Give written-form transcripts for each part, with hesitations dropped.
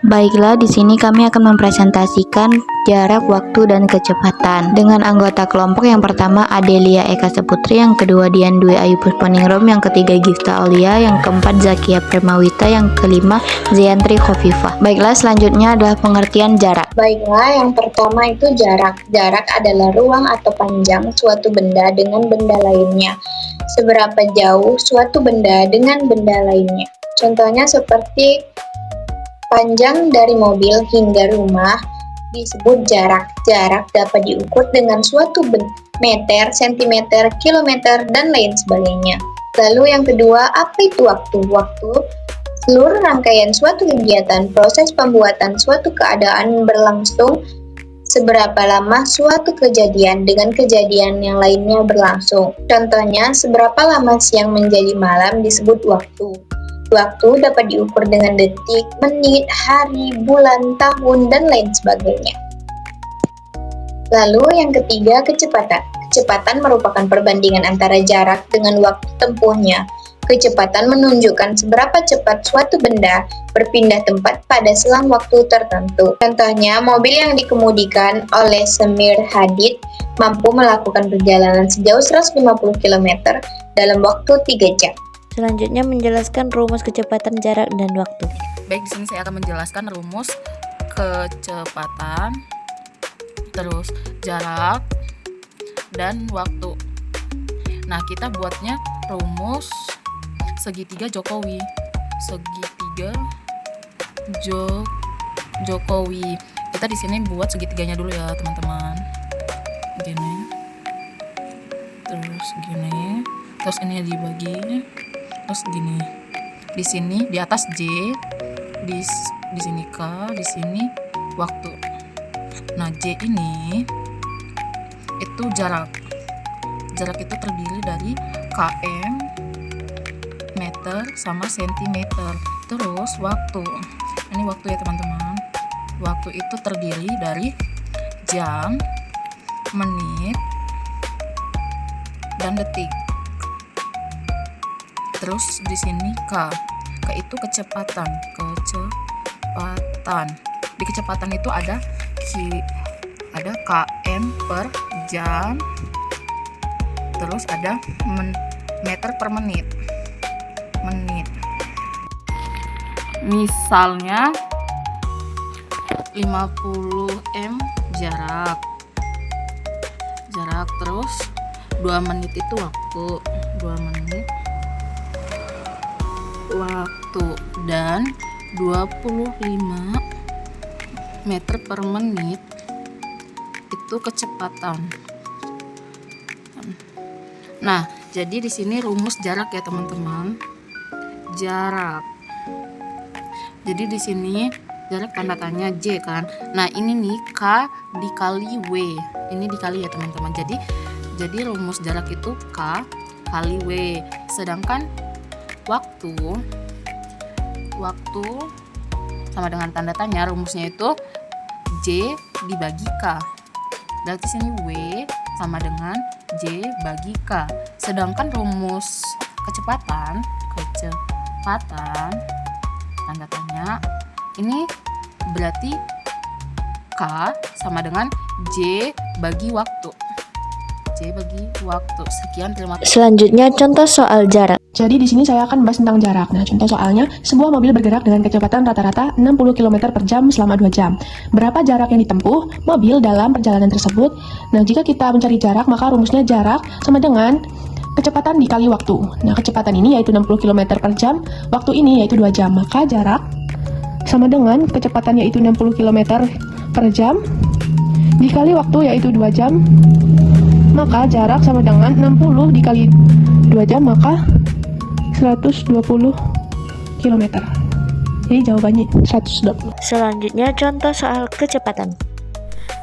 Baiklah, di sini kami akan mempresentasikan jarak, waktu, dan kecepatan. Dengan anggota kelompok yang pertama Adelia Eka Saputri, yang kedua Dian Dwi Ayu Pusponingrum, yang ketiga Gifta Aulia, yang keempat Zakia Permawita, yang kelima Zeyantri Khofifah. Baiklah, selanjutnya adalah pengertian jarak. Baiklah, yang pertama itu jarak. Jarak adalah ruang atau panjang suatu benda dengan benda lainnya. Seberapa jauh suatu benda dengan benda lainnya. Contohnya seperti panjang dari mobil hingga rumah disebut jarak. Jarak dapat diukur dengan suatu meter, sentimeter, kilometer, dan lain sebagainya. Lalu yang kedua, apa itu waktu? Waktu seluruh rangkaian suatu kegiatan, proses pembuatan suatu keadaan berlangsung, seberapa lama suatu kejadian dengan kejadian yang lainnya berlangsung. Contohnya, seberapa lama siang menjadi malam disebut waktu. Waktu dapat diukur dengan detik, menit, hari, bulan, tahun, dan lain sebagainya. Lalu yang ketiga, kecepatan. Kecepatan merupakan perbandingan antara jarak dengan waktu tempuhnya. Kecepatan menunjukkan seberapa cepat suatu benda berpindah tempat pada selang waktu tertentu. Contohnya, mobil yang dikemudikan oleh Semir Hadid mampu melakukan perjalanan sejauh 150 km dalam waktu 3 jam. Selanjutnya menjelaskan rumus kecepatan, jarak, dan waktu. Baik, di sini saya akan menjelaskan rumus kecepatan, terus jarak, dan waktu. Nah, kita buatnya rumus segitiga Jokowi. Segitiga Jokowi. Kita di sini buat segitiganya dulu ya, teman-teman. Gini. Terus gini. Terus ini dibagi. Terus gini. Di sini di atas J, di sini K, di sini waktu. Nah, J ini itu jarak. Jarak itu terdiri dari km, meter, sama sentimeter. Terus waktu. Ini waktu ya, teman-teman. Waktu itu terdiri dari jam, menit, dan detik. Terus di sini K. K itu kecepatan. Di kecepatan itu ada km per jam. Terus ada meter per menit. Misalnya 50 m jarak. Terus 2 menit itu waktu. 2 menit waktu, dan 25 meter per menit itu kecepatan. Nah, jadi di sini rumus jarak ya, teman-teman. Jarak. Jadi di sini jarak tanda tanya J kan. Nah, ini nih K dikali W. Ini dikali ya, teman-teman. Jadi rumus jarak itu K kali W. Sedangkan waktu sama dengan tanda tanya, rumusnya itu J dibagi K. Berarti sini W sama dengan J bagi K. Sedangkan rumus kecepatan tanda tanya ini berarti K sama dengan J bagi waktu. Sekian, terima kasih. Selanjutnya contoh soal jarak. Jadi di sini saya akan bahas tentang jarak. Nah, contoh soalnya, sebuah mobil bergerak dengan kecepatan rata-rata 60 km per jam selama 2 jam. Berapa jarak yang ditempuh mobil dalam perjalanan tersebut? Nah, jika kita mencari jarak, maka rumusnya jarak sama dengan kecepatan dikali waktu. Nah, kecepatan ini yaitu 60 km per jam, waktu ini yaitu 2 jam. Maka jarak sama dengan kecepatan yaitu 60 km per jam dikali waktu yaitu 2 jam. Maka jarak sama dengan 60 dikali 2 jam, maka 120 km. Jadi jawabannya 120. Selanjutnya contoh soal kecepatan.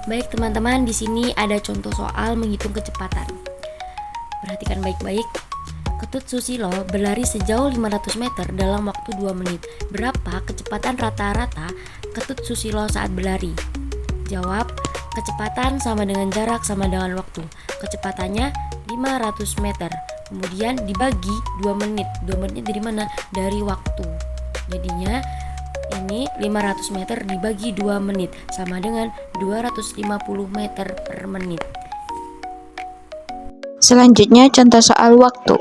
Baik teman-teman, di sini ada contoh soal menghitung kecepatan. Perhatikan baik-baik. Ketut Susilo berlari sejauh 500 meter dalam waktu 2 menit. Berapa kecepatan rata-rata Ketut Susilo saat berlari? Jawab, kecepatan sama dengan jarak sama dengan waktu. Kecepatannya 500 meter. Kemudian dibagi 2 menit. 2 menitnya dari mana? Dari waktu. Jadinya ini 500 meter dibagi 2 menit sama dengan 250 meter per menit. Selanjutnya contoh soal waktu.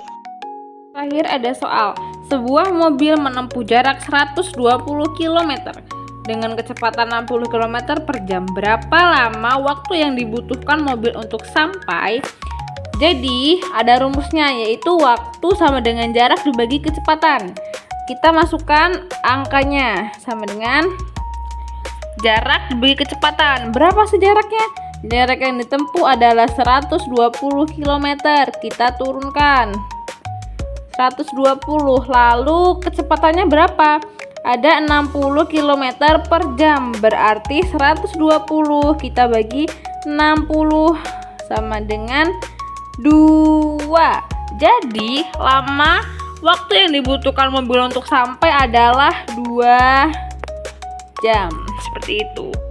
Terakhir ada soal, sebuah mobil menempuh jarak 120 km dengan kecepatan 60 km per jam. Berapa lama waktu yang dibutuhkan mobil untuk sampai? Jadi ada rumusnya, yaitu waktu sama dengan jarak dibagi kecepatan. Kita masukkan angkanya sama dengan jarak dibagi kecepatan. Berapa sih jaraknya? Jarak yang ditempuh adalah 120 km. Kita turunkan 120, lalu kecepatannya berapa? Ada 60 km per jam, berarti 120 kita bagi 60 sama dengan 2. Jadi lama waktu yang dibutuhkan mobil untuk sampai adalah 2 jam. Seperti itu.